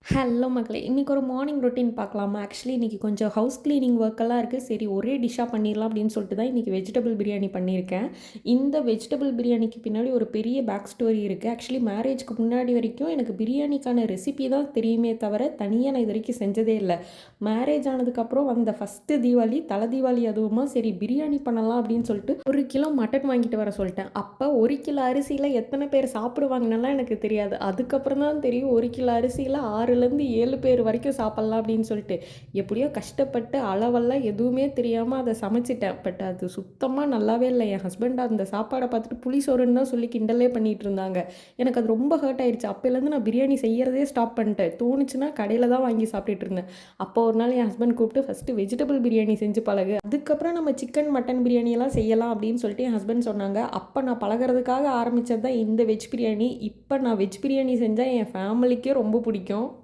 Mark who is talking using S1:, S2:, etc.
S1: Hello மக்களே! இன்னைக்கு ஒரு மார்னிங் ரொட்டீன் பார்க்கலாமா? ஆக்சுவலி இன்னைக்கு கொஞ்சம் ஹவுஸ் கிளீனிங் ஒர்க்கெல்லாம் இருக்கு. சரி ஒரே டிஷ்ஷா பண்ணிடலாம் அப்படின்னு சொல்லிட்டு தான் இன்னைக்கு வெஜிடபிள் பிரியாணி பண்ணியிருக்கேன். இந்த வெஜிடபிள் பிரியாணிக்கு பின்னாடி ஒரு பெரிய பேக் ஸ்டோரி இருக்கு. ஆக்சுவலி மேரேஜ்க்கு முன்னாடி வரைக்கும் எனக்கு பிரியாணிக்கான ரெசிபி தான் தெரியுமே தவிர, தனியா நான் இதுவரைக்கும் செஞ்சதே இல்ல. மேரேஜ் ஆனதுக்கப்புறம் வந்த ஃபர்ஸ்ட்டு தீபாவளி, தல தீபாவளி அதுவுமா சரி பிரியாணி பண்ணலாம் அப்படின்னு சொல்லிட்டு 1 கிலோ மட்டன் வாங்கிட்டு வர சொல்லிட்டேன். அப்ப 1 கிலோ அரிசியில எத்தன பேர் சாப்பிடுவாங்கன்னுலாம் எனக்கு தெரியாது. அதுக்கப்புறம் தான் தெரியும் 1 கிலோ அரிசியில 6லேருந்து 7 பேர் வரைக்கும் சாப்பிட்லாம் அப்படின்னு சொல்லிட்டு. எப்படியோ கஷ்டப்பட்டு அளவெல்லாம் எதுவுமே தெரியாம அத சமைச்சுட்டேன். பட் அது சுத்தமா நல்லாவே இல்ல. என் ஹஸ்பண்ட் அந்த சாப்பாட பார்த்துட்டு புளி சோறுன்னு தான் சொல்லி கிண்டலே பண்ணிட்டு இருந்தாங்க. எனக்கு அது ரொம்ப ஹர்ட் ஆயிடுச்சு. அப்பைலேருந்து நான் பிரியாணி செய்யறதே ஸ்டாப் பண்ணிட்டேன். தோணுச்சுன்னா கடையில தான் வாங்கி சாப்பிட்டுட்டு இருந்தேன். அப்போ ஒரு நாள் என் ஹஸ்பண்ட் கூப்பிட்டு ஃபர்ஸ்ட்டு வெஜிடபிள் பிரியாணி செஞ்சு பழகு. அதுக்கப்புறம் நம்ம சிக்கன், மட்டன் பிரியாணி எல்லாம் செய்யலாம் அப்படின்னு சொல்லிட்டு என் ஹஸ்பண்ட் சொன்னாங்க. அப்ப நான் பழகுறதுக்காக ஆரம்பிச்சது தான் இந்த வெஜ் பிரியாணி. இப்ப நான் வெஜ் பிரியாணி செஞ்சா என் ஃபேமிலிக்கே ரொம்ப பிடிக்கும்.